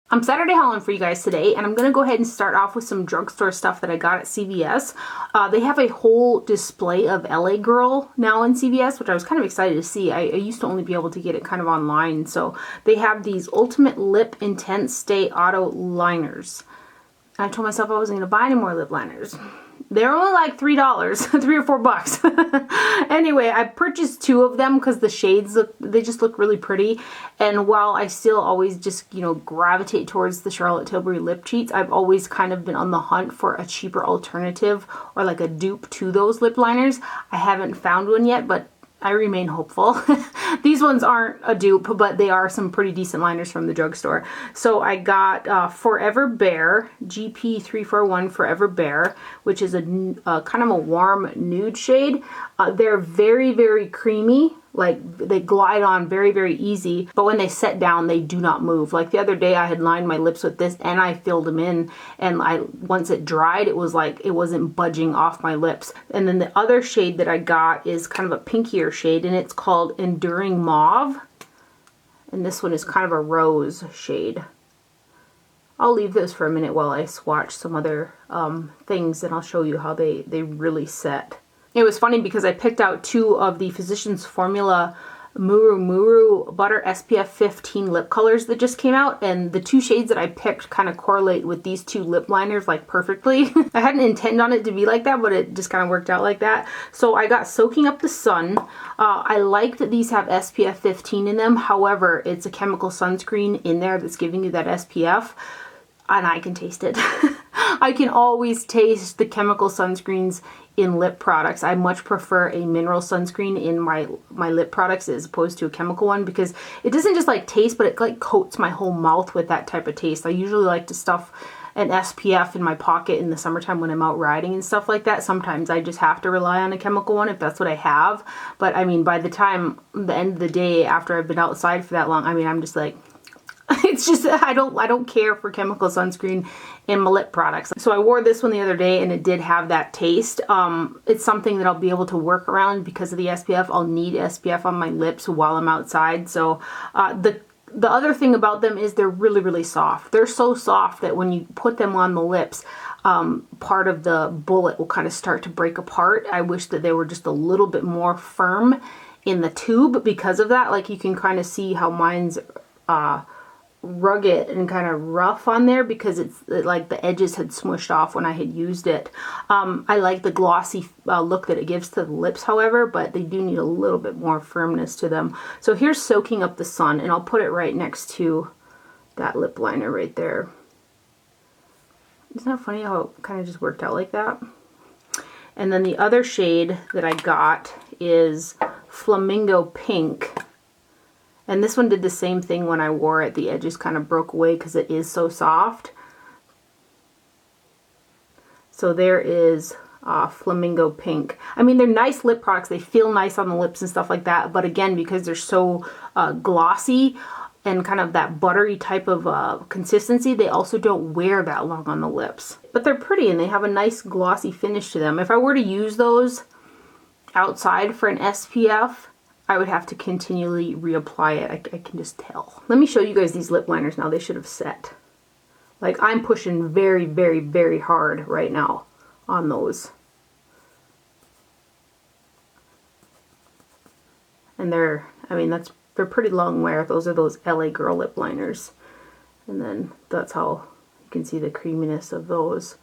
I'm Saturday hauling for you guys today, and I'm going to go ahead and start off with some drugstore stuff that I got at CVS. They have a whole display of LA Girl now in CVS, which I was kind of excited to see. I used to only be able to get it kind of online. So they have these Ultimate Lip Intense Stay Auto Liners. I told myself I wasn't going to buy any more lip liners. They're only like $3, $3 or $4. Anyway, I purchased 2 of them because the shades they just look really pretty. And while I still always just, gravitate towards the Charlotte Tilbury lip cheats, I've always kind of been on the hunt for a cheaper alternative or like a dupe to those lip liners. I haven't found one yet, but I remain hopeful. These ones aren't a dupe, but they are some pretty decent liners from the drugstore. So I got Forever Bare, GP341 Forever Bare, which is a kind of a warm nude shade. They're very, very creamy. Like, they glide on very, very easy, but when they set down, they do not move. Like the other day, I had lined my lips with this and I filled them in, and once it dried, it was like it wasn't budging off my lips. And then the other shade that I got is kind of a pinkier shade, and it's called Enduring Mauve. And this one is kind of a rose shade. I'll leave this for a minute while I swatch some other things, and I'll show you how they really set. It was funny because I picked out 2 of the Physicians Formula Muru Muru Butter SPF 15 lip colors that just came out, and the 2 shades that I picked kind of correlate with these 2 lip liners like perfectly. I hadn't intended on it to be like that, but it just kind of worked out like that. So I got Soaking Up the Sun. I like that these have SPF 15 in them. However, it's a chemical sunscreen in there that's giving you that SPF, and I can taste it. I can always taste the chemical sunscreens in lip products. I much prefer a mineral sunscreen in my lip products as opposed to a chemical one, because it doesn't just like taste, but it like coats my whole mouth with that type of taste. I usually like to stuff an SPF in my pocket in the summertime when I'm out riding and stuff like that. Sometimes I just have to rely on a chemical one if that's what I have. But I mean, by the time the end of the day, after I've been outside for that long, I mean, I'm just like, it's just, I don't care for chemical sunscreen in my lip products. So I wore this one the other day and it did have that taste. It's something that I'll be able to work around because of the SPF. I'll need SPF on my lips while I'm outside. So the other thing about them is they're really, really soft. They're so soft that when you put them on the lips, part of the bullet will kind of start to break apart. I wish that they were just a little bit more firm in the tube because of that. Like, you can kind of see how mine's rugged and kind of rough on there because it's like the edges had smushed off when I had used it. I like the glossy look that it gives to the lips, however, but they do need a little bit more firmness to them. So here's Soaking Up the Sun, and I'll put it right next to that lip liner right there. Isn't that funny how it kind of just worked out like that? And then the other shade that I got is Flamingo Pink. And this one did the same thing when I wore it. The edges kind of broke away because it is so soft. So there is Flamingo Pink. I mean, they're nice lip products. They feel nice on the lips and stuff like that. But again, because they're so glossy and kind of that buttery type of consistency, they also don't wear that long on the lips. But they're pretty and they have a nice glossy finish to them. If I were to use those outside for an SPF, I would have to continually reapply it. I can just tell. Let me show you guys these lip liners now. They should have set. Like, I'm pushing very, very, very hard right now on those. And they're pretty long wear. Those are those LA Girl lip liners. And then that's how you can see the creaminess of those.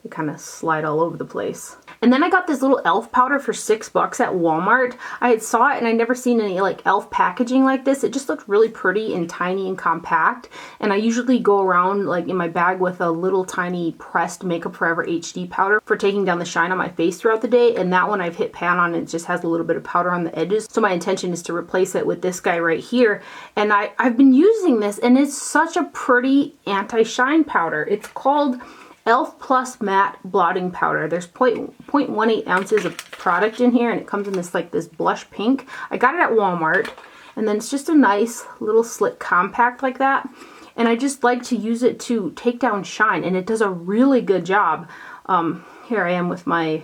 They kind of slide all over the place. And then I got this little e.l.f. powder for $6 at Walmart. I had saw it and I never seen any like e.l.f. packaging like this. It just looked really pretty and tiny and compact. And I usually go around like in my bag with a little tiny pressed Makeup Forever HD powder for taking down the shine on my face throughout the day. And that one I've hit pan on and it just has a little bit of powder on the edges. So my intention is to replace it with this guy right here. And I've been using this and it's such a pretty anti-shine powder. It's called e.l.f. Plus Matte Blotting Powder. There's 0.18 ounces of product in here, and it comes in this blush pink. I got it at Walmart, and then it's just a nice little slick compact like that. And I just like to use it to take down shine, and it does a really good job. Here I am with my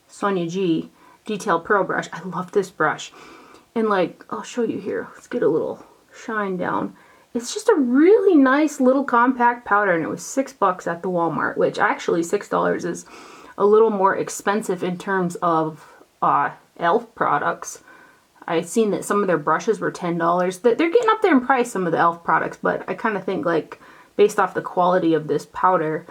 Sonia G Detail Pro brush. I love this brush. And like, I'll show you here. Let's get a little shine down. It's just a really nice little compact powder, and it was $6 at the Walmart, which actually $6 is a little more expensive in terms of e.l.f. products. I've seen that some of their brushes were $10. They're getting up there in price, some of the e.l.f. products, but I kind of think, like, based off the quality of this powder,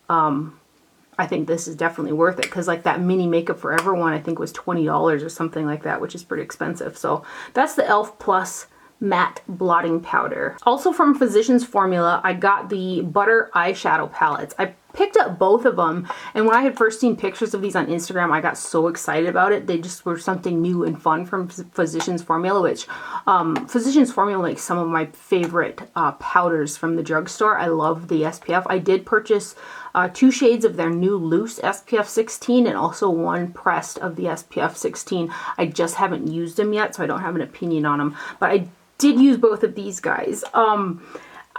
I think this is definitely worth it, because like that mini Makeup Forever one I think was $20 or something like that, which is pretty expensive. So that's the e.l.f. Plus matte blotting powder. Also from Physicians Formula, I got the Butter eyeshadow palettes. I picked up both of them, and when I had first seen pictures of these on Instagram, I got so excited about it. They just were something new and fun from Physicians Formula, which Physicians Formula makes some of my favorite powders from the drugstore. I love the SPF. I did purchase 2 shades of their new loose SPF 16 and also 1 pressed of the SPF 16. I just haven't used them yet, so I don't have an opinion on them, but I did use both of these guys.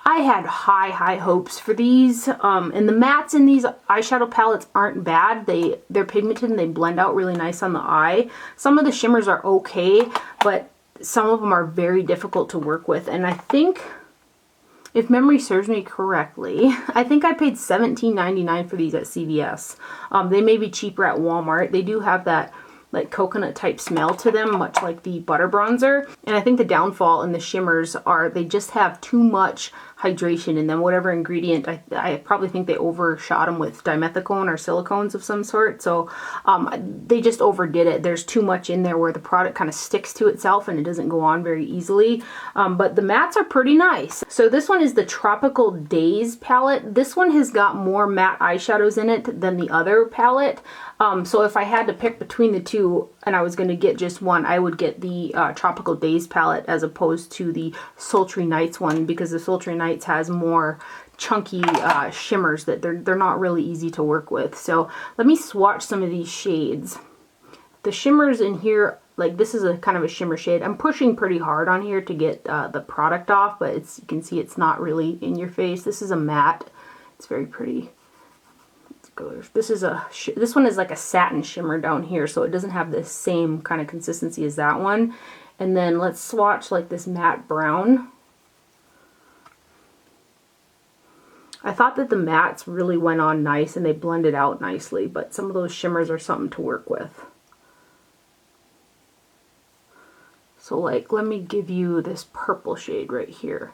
I had high hopes for these, and the mattes in these eyeshadow palettes aren't bad. They're pigmented and they blend out really nice on the eye. Some of the shimmers are okay, but some of them are very difficult to work with, and I think, if memory serves me correctly, I think I paid $17.99 for these at CVS. They may be cheaper at Walmart. They do have that like coconut type smell to them, much like the butter bronzer. And I think the downfall in the shimmers are they just have too much hydration in them. Whatever ingredient, I probably think they overshot them with dimethicone or silicones of some sort. So they just overdid it. There's too much in there where the product kind of sticks to itself and it doesn't go on very easily. But the mattes are pretty nice. So this one is the Tropical Days palette. This one has got more matte eyeshadows in it than the other palette. So if I had to pick between the two and I was going to get just one, I would get the Tropical Days palette as opposed to the Sultry Nights one, because the Sultry Nights has more chunky shimmers that they're not really easy to work with. So let me swatch some of these shades. The shimmers in here, like this is a kind of a shimmer shade. I'm pushing pretty hard on here to get the product off, but you can see it's not really in your face. This is a matte. It's very pretty. This one is like a satin shimmer down here, so it doesn't have the same kind of consistency as that one. And then let's swatch like this matte brown. I thought that the mattes really went on nice and they blended out nicely, but some of those shimmers are something to work with. So like, let me give you this purple shade right here.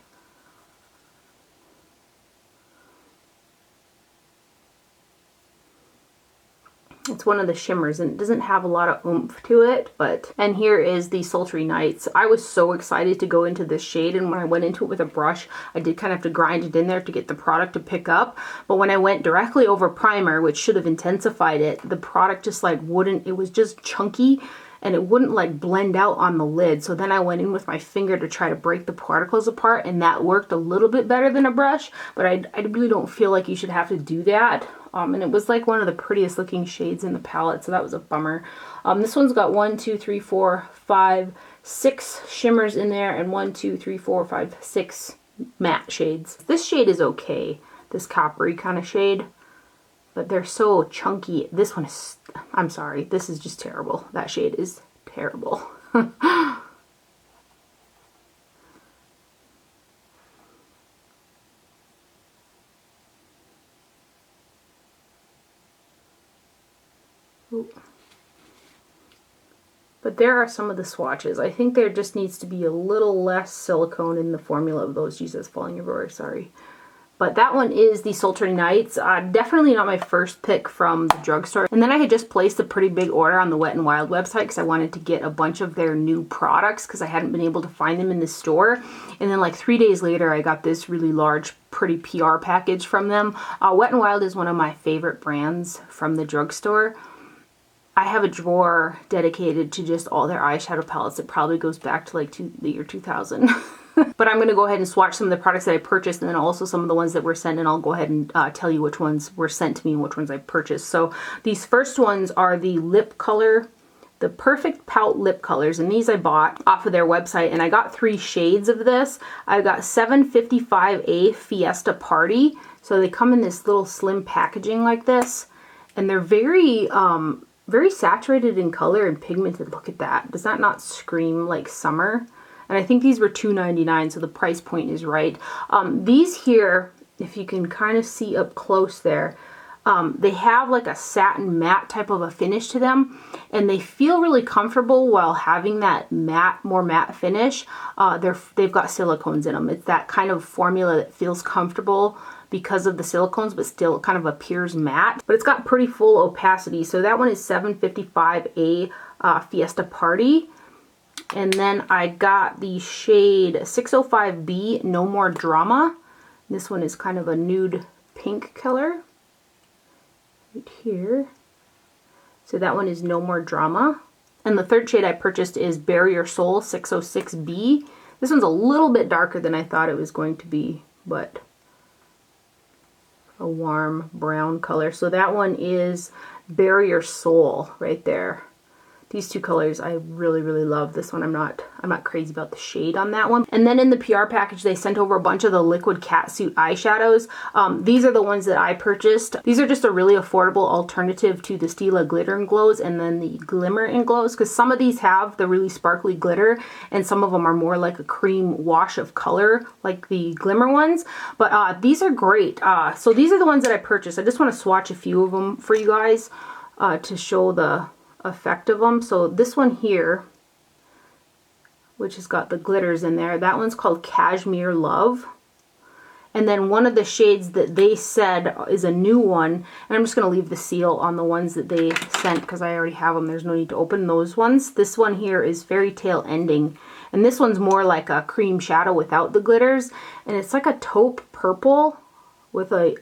It's one of the shimmers and it doesn't have a lot of oomph to it, and here is the Sultry Nights. I was so excited to go into this shade, and when I went into it with a brush, I did kind of have to grind it in there to get the product to pick up. But when I went directly over primer, which should have intensified it, the product just like wouldn't, it was just chunky and it wouldn't like blend out on the lid. So then I went in with my finger to try to break the particles apart, and that worked a little bit better than a brush, but I really don't feel like you should have to do that. And it was like one of the prettiest looking shades in the palette, so that was a bummer. This one's got 1, 2, 3, 4, 5, 6 shimmers in there, and 1, 2, 3, 4, 5, 6 matte shades. This shade is okay, this coppery kind of shade, but they're so chunky. This one is, I'm sorry, this is just terrible. That shade is terrible. But there are some of the swatches. I think there just needs to be a little less silicone in the formula of those. Jesus, falling everywhere, sorry. But that one is the Sultry Nights. Definitely not my first pick from the drugstore. And then I had just placed a pretty big order on the Wet n Wild website because I wanted to get a bunch of their new products because I hadn't been able to find them in the store. And then like 3 days later, I got this really large, pretty PR package from them. Wet n Wild is one of my favorite brands from the drugstore. I have a drawer dedicated to just all their eyeshadow palettes. It probably goes back to like the year 2000. But I'm going to go ahead and swatch some of the products that I purchased, and then also some of the ones that were sent, and I'll go ahead and tell you which ones were sent to me and which ones I purchased. So these first ones are the lip color, the Perfect Pout lip colors, and these I bought off of their website, and I got 3 shades of this. I got 755A Fiesta Party, so they come in this little slim packaging like this, and they're very saturated in color and pigmented. Look at that. Does that not scream like summer? And I think these were $2.99, so the price point is right. These here, if you can kind of see up close there, they have like a satin matte type of a finish to them, and they feel really comfortable while having that matte, more matte finish. They've got silicones in them. It's that kind of formula that feels comfortable because of the silicones, but still kind of appears matte. But it's got pretty full opacity. So that one is 755A Fiesta Party. And then I got the shade 605B No More Drama. This one is kind of a nude pink color. Right here. So that one is No More Drama. And the third shade I purchased is Bare Your Soul 606B. This one's a little bit darker than I thought it was going to be, but a warm brown color. So that one is Bare Your Soul right there. These two colors I really, really love. This one I'm not crazy about the shade on that one. And then in the PR package they sent over a bunch of the liquid Catsuit eyeshadows. These are the ones that I purchased. These are just a really affordable alternative to the Stila Glitter and Glows and then the Glimmer and Glows, because some of these have the really sparkly glitter and some of them are more like a cream wash of color like the Glimmer ones. But these are great. So these are the ones that I purchased. I just want to swatch a few of them for you guys to show the effect of them. So this one here, which has got the glitters in there, that one's called Cashmere Love. And then one of the shades that they said is a new one, and I'm just going to leave the seal on the ones that they sent because I already have them. There's no need to open those ones. This one here is Fairy Tale Ending, and this one's more like a cream shadow without the glitters, and it's like a taupe purple with a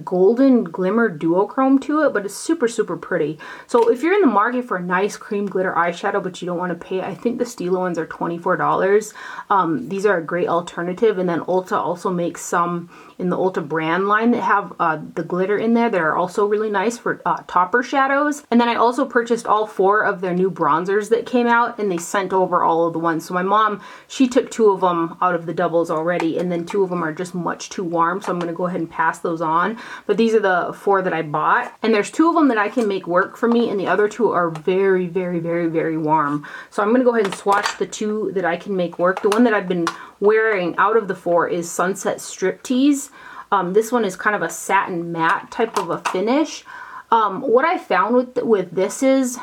golden glimmer duochrome to it, but it's super, super pretty. So if you're in the market for a nice cream glitter eyeshadow, but you don't want to pay, I think the Stila ones are $24. These are a great alternative. And then Ulta also makes some in the Ulta brand line that have the glitter in there that are also really nice for topper shadows. And then I also purchased all 4 of their new bronzers that came out, and they sent over all of the ones. So my mom, she took 2 of them out of the doubles already, and then 2 of them are just much too warm, so I'm going to go ahead and pass those on. But these are the 4 that I bought, and there's 2 of them that I can make work for me, and the other 2 are very, very, very, very warm. So I'm going to go ahead and swatch the 2 that I can make work. The one that I've been wearing out of the 4 is Sunset Striptease. This one is kind of a satin matte type of a finish. What I found with this is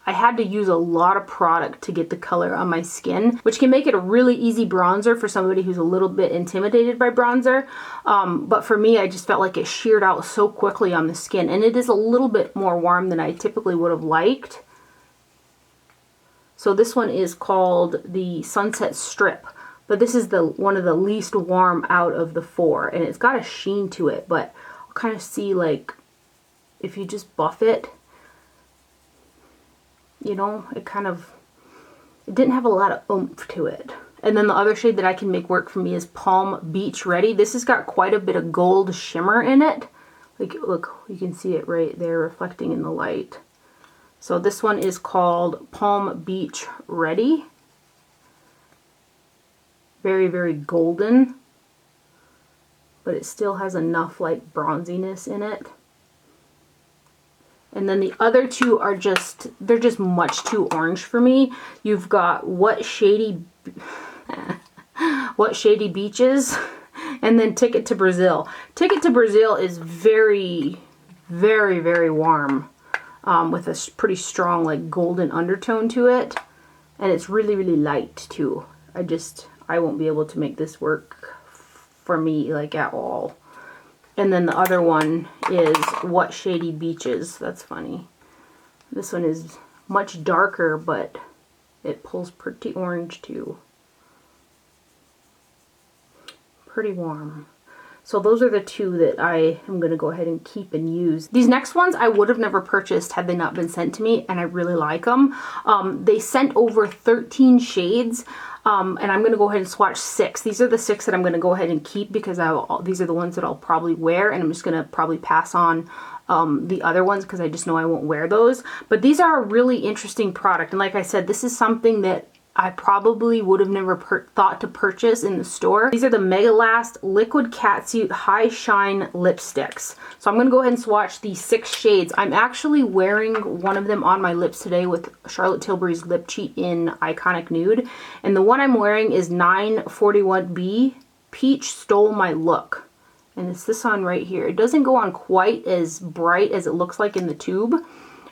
I had to use a lot of product to get the color on my skin, which can make it a really easy bronzer for somebody who's a little bit intimidated by bronzer. But for me, I just felt like it sheared out so quickly on the skin, and it is a little bit more warm than I typically would have liked. So this one is called the Sunset Strip, but this is one of the least warm out of the 4, and it's got a sheen to it, but I'll kind of see, like, if you just buff it, you know, it didn't have a lot of oomph to it. And then the other shade that I can make work for me is Palm Beach Ready. This has got quite a bit of gold shimmer in it. Like, look, you can see it right there reflecting in the light. So this one is called Palm Beach Ready. Very, very golden, but it still has enough like bronziness in it. And then the other 2 are they're just much too orange for me. You've got What Shady Beaches, and then Ticket to Brazil. Ticket to Brazil is very, very, very warm, with a pretty strong like golden undertone to it, and it's really, really light too. I won't be able to make this work for me like at all. And then the other one is What Shady Beaches. That's funny. This one is much darker, but it pulls pretty orange too. Pretty warm. So those are the 2 that I am going to go ahead and keep and use. These next ones I would have never purchased had they not been sent to me, and I really like them. They sent over 13 shades. And I'm going to go ahead and swatch 6. These are the 6 that I'm going to go ahead and keep because these are the ones that I'll probably wear, and I'm just going to probably pass on the other ones because I just know I won't wear those. But these are a really interesting product, and like I said, this is something that I probably would have never thought to purchase in the store. These are the Meglast Liquid Catsuit High Shine Lipsticks. So I'm going to go ahead and swatch these 6 shades. I'm actually wearing one of them on my lips today with Charlotte Tilbury's Lip Cheat in Iconic Nude. And the one I'm wearing is 941B Peach Stole My Look. And it's this one right here. It doesn't go on quite as bright as it looks like in the tube.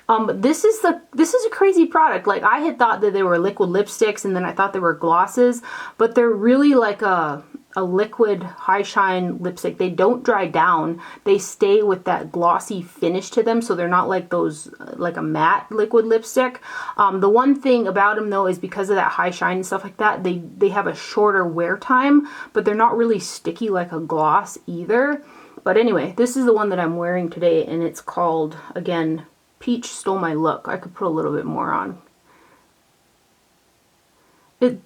But this is a crazy product. Like, I had thought that they were liquid lipsticks, and then I thought they were glosses, but they're really like a liquid high shine lipstick. They don't dry down. They stay with that glossy finish to them, so they're not like those, like a matte liquid lipstick. The one thing about them though is because of that high shine and stuff like that, they have a shorter wear time, but they're not really sticky like a gloss either. But anyway, this is the one that I'm wearing today, and it's called, again, Peach Stole My Look. I could put a little bit more on. They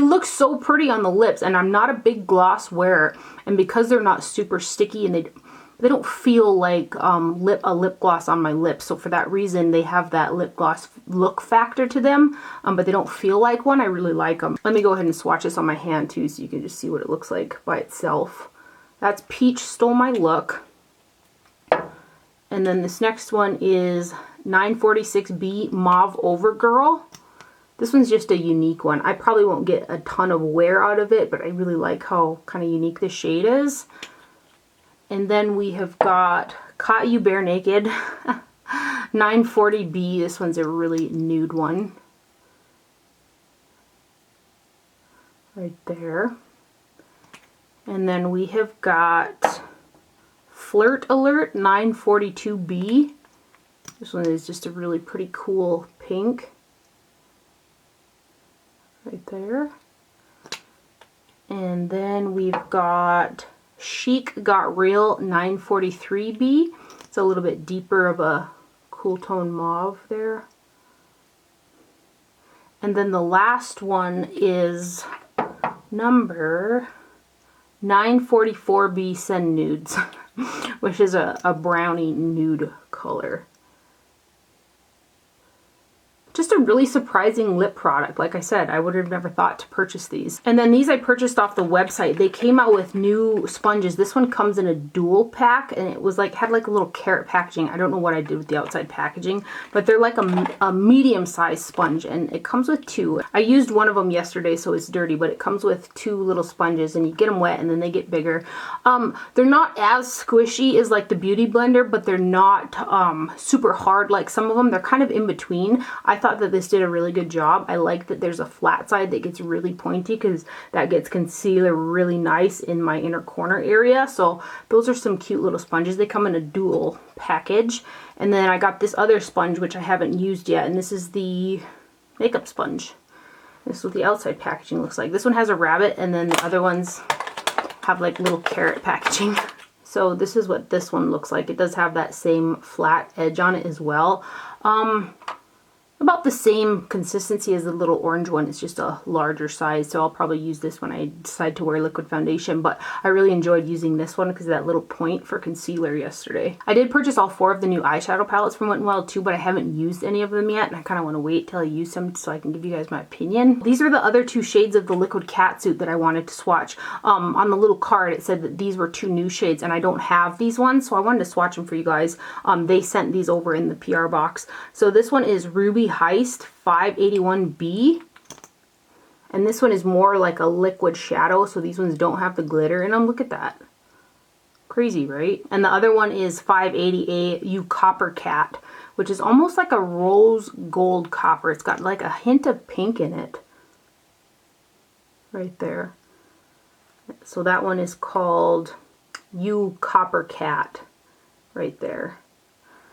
look so pretty on the lips, and I'm not a big gloss wearer, and because they're not super sticky and they don't feel like a lip gloss on my lips, so for that reason they have that lip gloss look factor to them, but they don't feel like one. I really like them. Let me go ahead and swatch this on my hand too, so you can just see what it looks like by itself. That's Peach Stole My Look. And then this next one is 946B Mauve Overgirl. This one's just a unique one. I probably won't get a ton of wear out of it, but I really like how kind of unique this shade is. And then we have got Caught You Bare Naked 940B. This one's a really nude one. Right there. And then we have got Flirt Alert 942B. This one is just a really pretty cool pink. Right there. And then we've got Chic Got Real 943B. It's a little bit deeper of a cool tone mauve there. And then the last one is number 944B Send Nudes, which is a brownie nude color. Just a really surprising lip product. Like I said, I would have never thought to purchase these. And then these I purchased off the website. They came out with new sponges. This one comes in a dual pack, and it was like, had like a little carrot packaging. I don't know what I did with the outside packaging, but they're like a medium-sized sponge, and it comes with 2. I used one of them yesterday, so it's dirty, but it comes with 2 little sponges, and you get them wet and then they get bigger. They're not as squishy as like the Beauty Blender, but they're not super hard like some of them. They're kind of in between. I thought that this did a really good job. I like that there's a flat side that gets really pointy, because that gets concealer really nice in my inner corner area. So those are some cute little sponges. They come in a dual package. And then I got this other sponge, which I haven't used yet, and this is the makeup sponge. This is what the outside packaging looks like. This one has a rabbit, and then the other ones have like little carrot packaging. So this is what this one looks like. It does have that same flat edge on it as well. About the same consistency as the little orange one. It's just a larger size, so I'll probably use this when I decide to wear liquid foundation, but I really enjoyed using this one because of that little point for concealer yesterday. I did purchase all 4 of the new eyeshadow palettes from Wet n Wild too, but I haven't used any of them yet, and I kind of want to wait till I use them so I can give you guys my opinion. These are the other 2 shades of the liquid catsuit that I wanted to swatch. On the little card it said that these were 2 new shades, and I don't have these ones, so I wanted to swatch them for you guys. They sent these over in the PR box. So this one is Ruby Heist 581B, and this one is more like a liquid shadow, so these ones don't have the glitter in them. Look at that. Crazy, right? And the other one is 580A You Copper Cat, which is almost like a rose gold copper. It's got like a hint of pink in it. Right there. So that one is called You Copper Cat. Right there.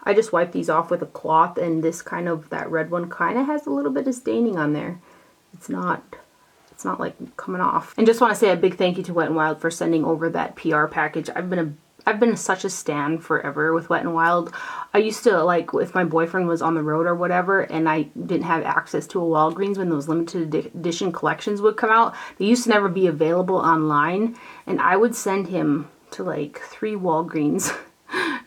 I just wiped these off with a cloth, and this kind of, that red one kind of has a little bit of staining on there. It's not like coming off. And just want to say a big thank you to Wet n Wild for sending over that PR package. I've been such a stan forever with Wet n Wild. I used to, like, if my boyfriend was on the road or whatever and I didn't have access to a Walgreens when those limited edition collections would come out, they used to never be available online, and I would send him to like 3 Walgreens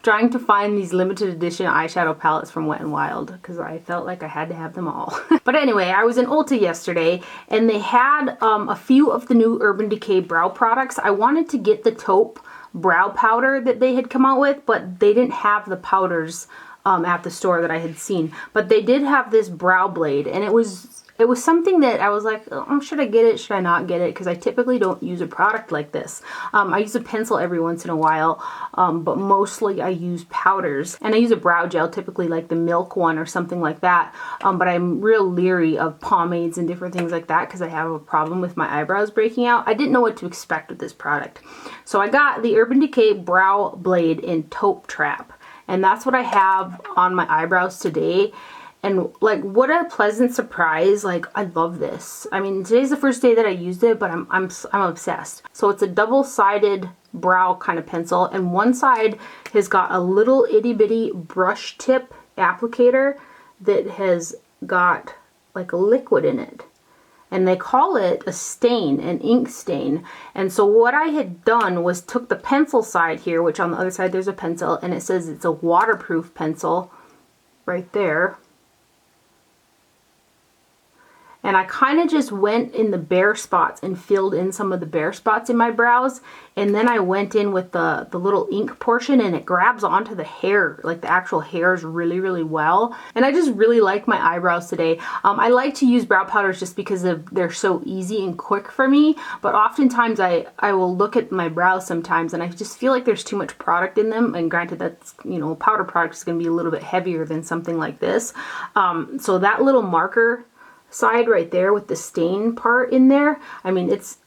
trying to find these limited edition eyeshadow palettes from Wet n Wild because I felt like I had to have them all. But anyway, I was in Ulta yesterday and they had a few of the new Urban Decay brow products. I wanted to get the taupe brow powder that they had come out with, but they didn't have the powders at the store that I had seen. But they did have this brow blade, and it was something that I was like, oh, should I get it? Should I not get it? Because I typically don't use a product like this. I use a pencil every once in a while, but mostly I use powders. And I use a brow gel, typically like the Milk one or something like that. But I'm real leery of pomades and different things like that because I have a problem with my eyebrows breaking out. I didn't know what to expect with this product. So I got the Urban Decay Brow Blade in Taupe Trap. And that's what I have on my eyebrows today. And like, what a pleasant surprise. Like, I love this. I mean, today's the first day that I used it, but I'm obsessed. So it's a double-sided brow kind of pencil, and one side has got a little itty bitty brush tip applicator that has got like a liquid in it. And they call it a stain, an ink stain. And so what I had done was took the pencil side here, which on the other side there's a pencil, and it says it's a waterproof pencil right there. And I kind of just went in the bare spots and filled in some of the bare spots in my brows. And then I went in with the little ink portion, and it grabs onto the hair, like the actual hairs really, really well. And I just really like my eyebrows today. I like to use brow powders just because they're so easy and quick for me. But oftentimes I will look at my brows sometimes and I just feel like there's too much product in them. And granted, that's, you know, powder product is going to be a little bit heavier than something like this. So that little marker side right there with the stain part in there, I mean, it's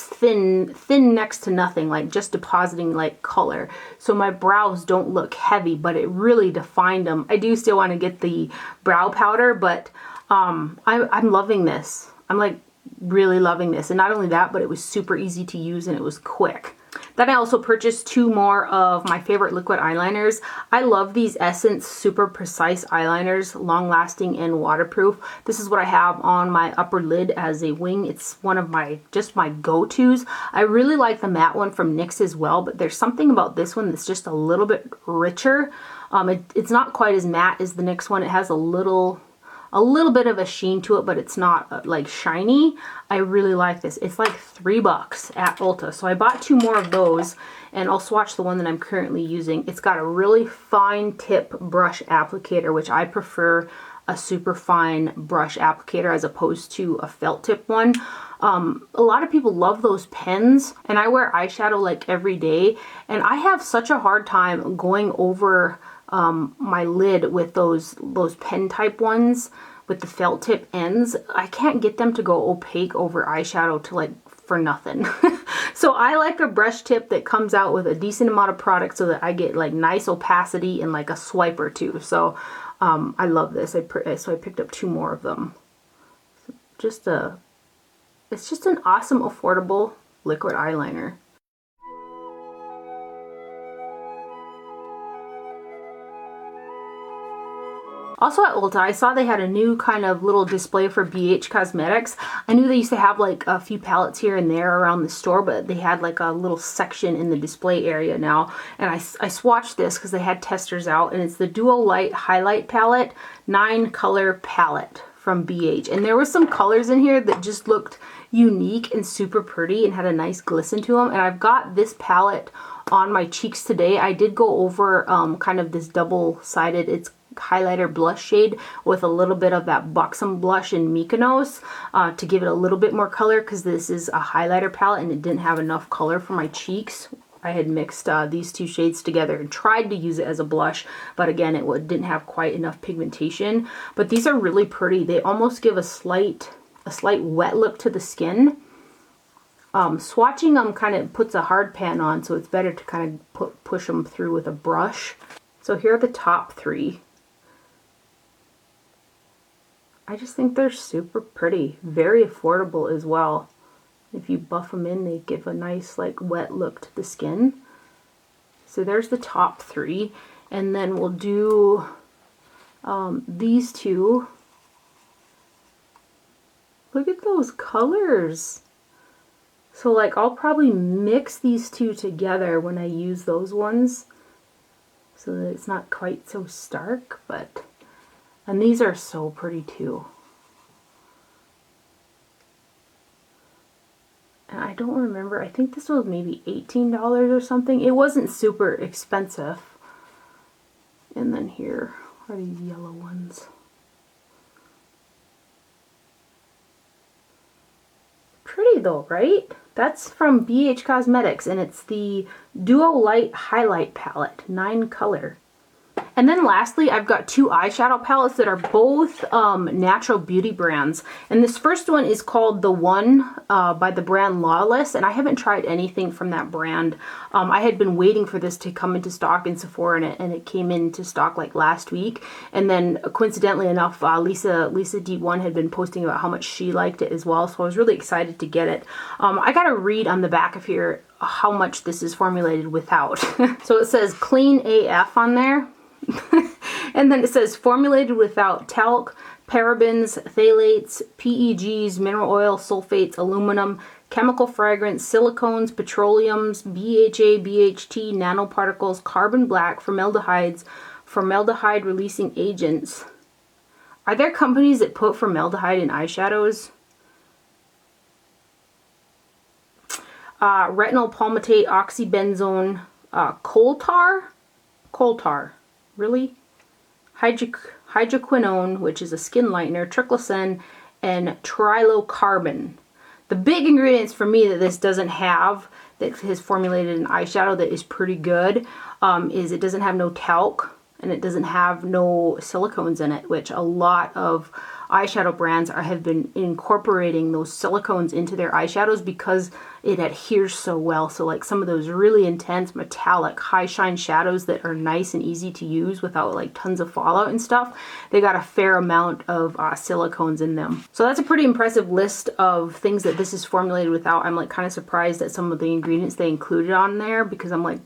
thin next to nothing, like just depositing like color. So my brows don't look heavy, but it really defined them. I do still want to get the brow powder, but I'm loving this. I'm like really loving this. And not only that, but it was super easy to use and it was quick. Then I also purchased 2 more of my favorite liquid eyeliners. I love these Essence Super Precise eyeliners, long lasting and waterproof. This is what I have on my upper lid as a wing. It's one of my go-tos. I really like the matte one from NYX as well, but there's something about this one that's just a little bit richer. It's not quite as matte as the NYX one. It has a little bit of a sheen to it, but it's not like shiny. I really like this. It's like $3 at Ulta. So I bought 2 more of those, and I'll swatch the one that I'm currently using. It's got a really fine tip brush applicator, which I prefer a super fine brush applicator as opposed to a felt tip one. A lot of people love those pens, and I wear eyeshadow like every day, and I have such a hard time going over my lid with those pen type ones with the felt tip ends. I can't get them to go opaque over eyeshadow to like for nothing. So I like a brush tip that comes out with a decent amount of product so that I get like nice opacity and like a swipe or two. So I love this. So I picked up 2 more of them. It's just an awesome, affordable liquid eyeliner. Also at Ulta, I saw they had a new kind of little display for BH Cosmetics. I knew they used to have like a few palettes here and there around the store, but they had like a little section in the display area now. And I swatched this because they had testers out, and it's the Duo Light Highlight Palette, 9-color palette from BH. And there were some colors in here that just looked unique and super pretty and had a nice glisten to them. And I've got this palette on my cheeks today. I did go over kind of this double-sided, it's highlighter blush shade with a little bit of that Buxom blush in Mykonos to give it a little bit more color, because this is a highlighter palette and it didn't have enough color for my cheeks. I had mixed these 2 shades together and tried to use it as a blush, but again, it didn't have quite enough pigmentation. But these are really pretty. They almost give a slight wet look to the skin. Swatching them kind of puts a hard pan on, so it's better to kind of push them through with a brush. So here are the top 3. I just think they're super pretty, very affordable as well. If you buff them in, they give a nice like wet look to the skin. So there's the top 3, and then we'll do these 2. Look at those colors. So like I'll probably mix these 2 together when I use those ones. so that it's not quite so stark, but, and these are so pretty too. And I don't remember, I think this was maybe $18 or something. It wasn't super expensive. And then here are these yellow ones. Pretty though, right? That's from BH Cosmetics, and it's the Duo Light Highlight Palette, 9 color. And then lastly, I've got 2 eyeshadow palettes that are both Natural Beauty brands. And this first one is called The One by the brand Lawless, and I haven't tried anything from that brand. I had been waiting for this to come into stock in Sephora, and it came into stock like last week. And then coincidentally enough, Lisa D1 had been posting about how much she liked it as well, so I was really excited to get it. I got to read on the back of here how much this is formulated without. So it says clean AF on there. And then it says formulated without talc, parabens, phthalates, PEGs, mineral oil, sulfates, aluminum, chemical fragrance, silicones, petroleums, BHA, BHT, nanoparticles, carbon black, formaldehydes, formaldehyde releasing agents. Are there companies that put formaldehyde in eyeshadows? Retinol palmitate, oxybenzone, coal tar. Really? Hydroquinone, which is a skin lightener, triclosan, and trilocarbon. The big ingredients for me that this doesn't have, that is formulated in eyeshadow that is pretty good, is it doesn't have no talc, and it doesn't have no silicones in it, which a lot of eyeshadow brands have been incorporating those silicones into their eyeshadows because it adheres so well. So like some of those really intense metallic high shine shadows that are nice and easy to use without like tons of fallout and stuff, they got a fair amount of silicones in them. So that's a pretty impressive list of things that this is formulated without. I'm like kind of surprised at some of the ingredients they included on there, because I'm like,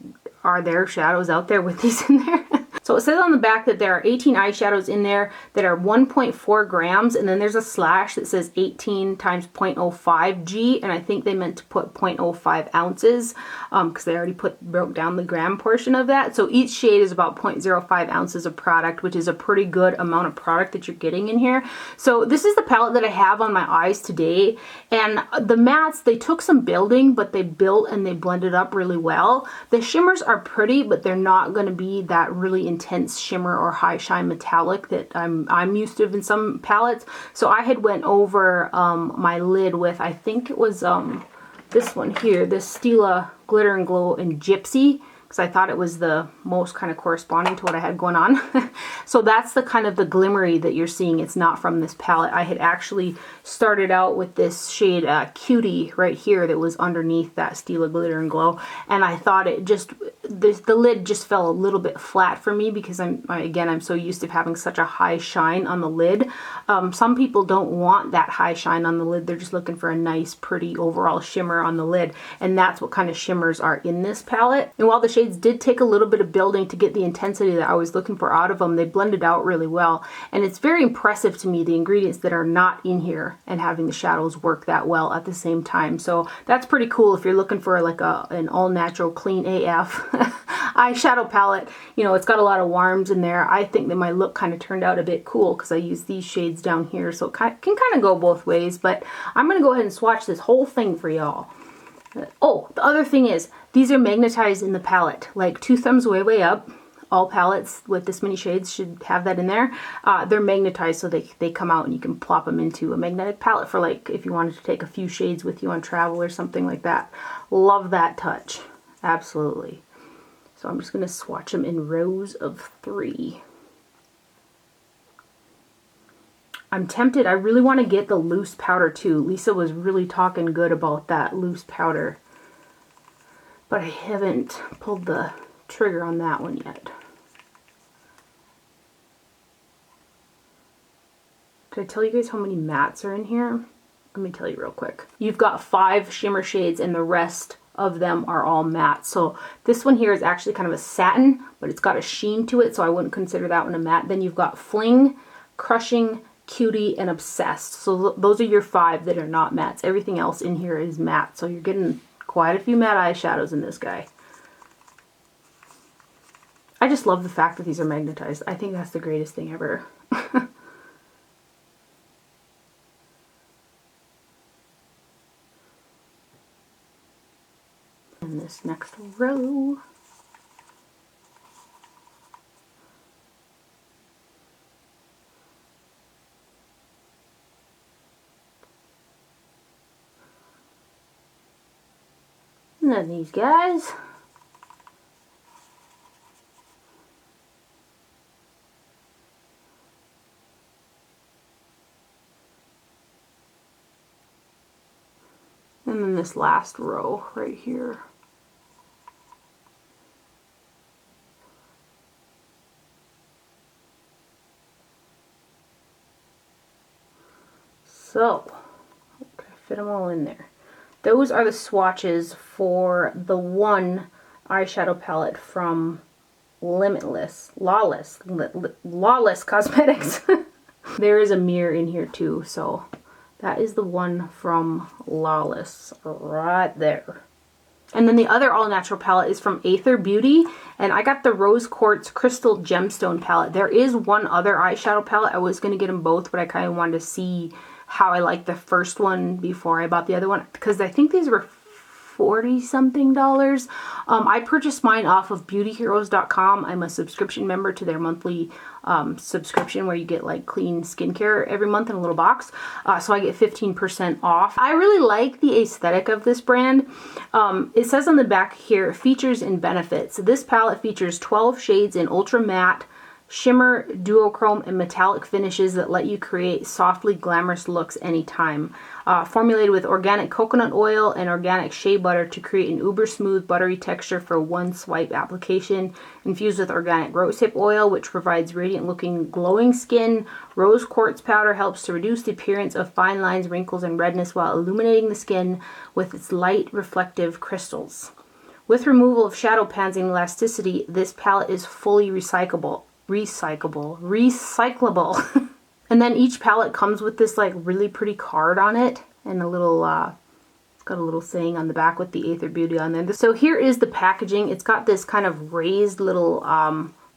are there shadows out there with these in there? So it says on the back that there are 18 eyeshadows in there that are 1.4 grams, and then there's a slash that says 18 times 0.05 G, and I think they meant to put 0.05 ounces because they already broke down the gram portion of that. So each shade is about 0.05 ounces of product, which is a pretty good amount of product that you're getting in here. So this is the palette that I have on my eyes today, and the mattes, they took some building, but they built and they blended up really well. The shimmers are pretty, but they're not going to be that really intense shimmer or high shine metallic that I'm used to in some palettes. So I had went over my lid with, I think it was this one here, this Stila Glitter and Glow in Gypsy, because I thought it was the most kind of corresponding to what I had going on. So that's the kind of the glimmery that you're seeing. It's not from this palette. I had actually started out with this shade Cutie right here that was underneath that Stila Glitter and Glow, and I thought it just, the lid just fell a little bit flat for me because I'm so used to having such a high shine on the lid. Some people don't want that high shine on the lid. They're just looking for a nice, pretty overall shimmer on the lid, and that's what kind of shimmers are in this palette. And while the shades did take a little bit of building to get the intensity that I was looking for out of them, they blended out really well, and it's very impressive to me the ingredients that are not in here and having the shadows work that well at the same time. So that's pretty cool if you're looking for like an all natural clean AF eyeshadow palette. You know, it's got a lot of warms in there. I think that my look kind of turned out a bit cool because I used these shades down here, so it can kind of go both ways. But I'm going to go ahead and swatch this whole thing for y'all. Oh, the other thing is, these are magnetized in the palette, like 2 thumbs way up. All palettes with this many shades should have that in there. They're magnetized, so they come out and you can plop them into a magnetic palette for, like, if you wanted to take a few shades with you on travel or something like that. Love that touch. Absolutely. So I'm just going to swatch them in rows of 3. I'm tempted. I really want to get the loose powder too. Lisa was really talking good about that loose powder, but I haven't pulled the trigger on that one yet. Did I tell you guys how many mattes are in here? Let me tell you real quick. You've got 5 shimmer shades and the rest of them are all matte. So this one here is actually kind of a satin, but it's got a sheen to it, so I wouldn't consider that one a matte. Then you've got Fling, Crushing, Cutie, and Obsessed. So those are your 5 that are not mattes. Everything else in here is matte. So you're getting quite a few matte eyeshadows in this guy. I just love the fact that these are magnetized. I think that's the greatest thing ever. In this next row. And then these guys. And then this last row right here. So, okay, fit them all in there. Those are the swatches for the one eyeshadow palette from Lawless Cosmetics. There is a mirror in here too, so that is the one from Lawless right there. And then the other all-natural palette is from Athr Beauty, and I got the Rose Quartz Crystal Gemstone palette. There is one other eyeshadow palette. I was going to get them both, but I kind of wanted to see how I liked the first one before I bought the other one, because I think these were $40-something. I purchased mine off of beautyheroes.com. I'm a subscription member to their monthly subscription where you get like clean skincare every month in a little box. So I get 15% off. I really like the aesthetic of this brand. It says on the back here, features and benefits. So this palette features 12 shades in ultra matte, shimmer, duochrome, and metallic finishes that let you create softly glamorous looks anytime. Formulated with organic coconut oil and organic shea butter to create an uber smooth buttery texture for one swipe application. Infused with organic rosehip oil, which provides radiant looking glowing skin. Rose quartz powder helps to reduce the appearance of fine lines, wrinkles, and redness while illuminating the skin with its light reflective crystals. With removal of shadow pans and elasticity, this palette is fully recyclable. And then each palette comes with this like really pretty card on it and a little it's got a little saying on the back with the Athr Beauty on there. So here is the packaging. It's got this kind of raised little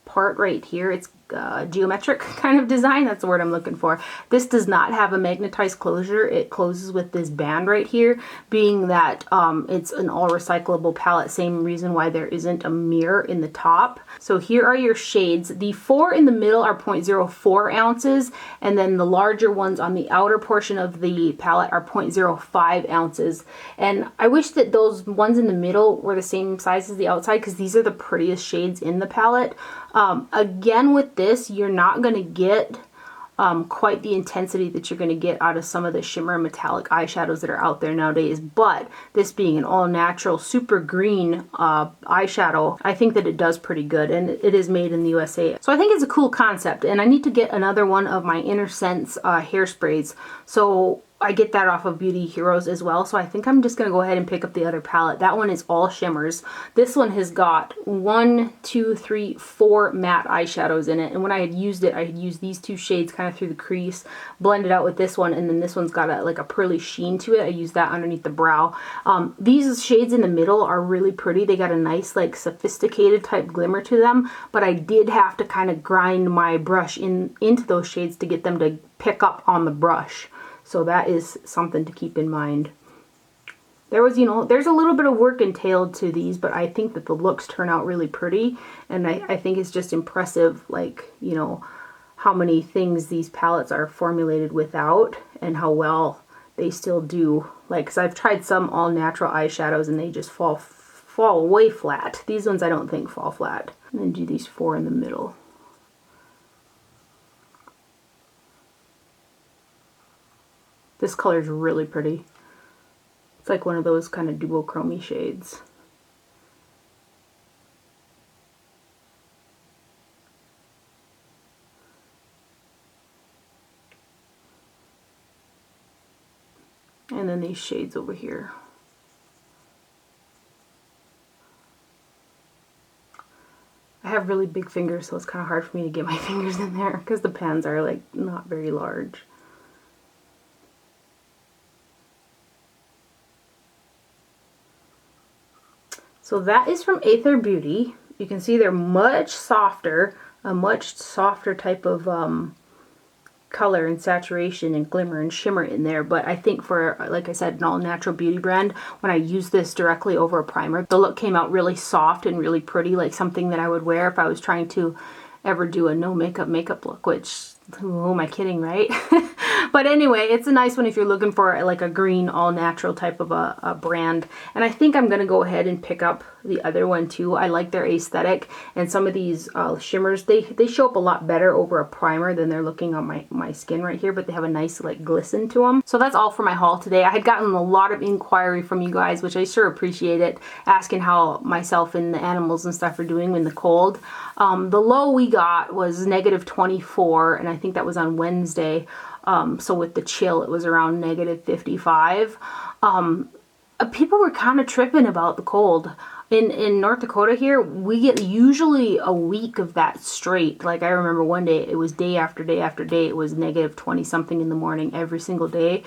part right here. It's geometric kind of design. That's the word I'm looking for. This does not have a magnetized closure. It closes with this band right here, being that it's an all recyclable palette. Same reason why there isn't a mirror in the top. So here are your shades. The 4 in the middle are 0.04 ounces, and then the larger ones on the outer portion of the palette are 0.05 ounces. And I wish that those ones in the middle were the same size as the outside, because these are the prettiest shades in the palette. Again, with this, you're not going to get quite the intensity that you're going to get out of some of the shimmer metallic eyeshadows that are out there nowadays, but this being an all-natural super green eyeshadow, I think that it does pretty good, and it is made in the USA. So I think it's a cool concept, and I need to get another one of my Inner Sense hairsprays. So I get that off of Beauty Heroes as well, so I think I'm just going to go ahead and pick up the other palette. That one is all shimmers. This one has got 1, 2, 3, 4 matte eyeshadows in it, and when I had used it, I had used these 2 shades kind of through the crease, blended out with this one, and then this one's got like a pearly sheen to it. I used that underneath the brow. These shades in the middle are really pretty. They got a nice like sophisticated type glimmer to them, but I did have to kind of grind my brush into those shades to get them to pick up on the brush. So that is something to keep in mind. There was, you know, there's a little bit of work entailed to these, but I think that the looks turn out really pretty. And I think it's just impressive, like, you know, how many things these palettes are formulated without and how well they still do. Like, 'cause I've tried some all natural eyeshadows and they just fall way flat. These ones I don't think fall flat. And then do these 4 in the middle. This color is really pretty. It's like one of those kind of duochrome shades. And then these shades over here. I have really big fingers, so it's kind of hard for me to get my fingers in there because the pans are like not very large. So that is from Athr Beauty, you can see they're much softer, a much softer type of color and saturation and glimmer and shimmer in there. But I think for, like I said, an all natural beauty brand, when I use this directly over a primer, the look came out really soft and really pretty, like something that I would wear if I was trying to ever do a no makeup look, which, who am I kidding, right? But anyway, it's a nice one if you're looking for like a green all natural type of a brand. And I think I'm gonna go ahead and pick up the other one too. I like their aesthetic, and some of these shimmers, they show up a lot better over a primer than they're looking on my skin right here, but they have a nice like glisten to them. So that's all for my haul today. I had gotten a lot of inquiry from you guys, which I sure appreciate it, asking how myself and the animals and stuff are doing in the cold. The low we got was -24, and I think that was on Wednesday. So with the chill, it was around -55. People were kind of tripping about the cold. In North Dakota here, we get usually a week of that straight. Like I remember one day, it was day after day after day, it was -20 something in the morning every single day.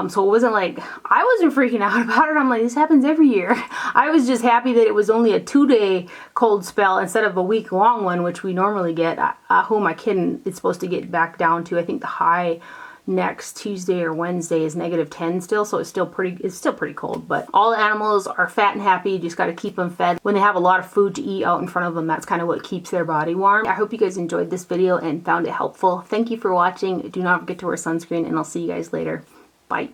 So it wasn't like, I wasn't freaking out about it. I'm like, this happens every year. I was just happy that it was only a 2-day cold spell instead of a week-long one, which we normally get. Who am I kidding? It's supposed to get back down to, I think the high next Tuesday or Wednesday is -10 still, so it's still pretty cold. But all animals are fat and happy. You just got to keep them fed. When they have a lot of food to eat out in front of them, that's kind of what keeps their body warm. I hope you guys enjoyed this video and found it helpful. Thank you for watching. Do not forget to wear sunscreen, and I'll see you guys later. Bye.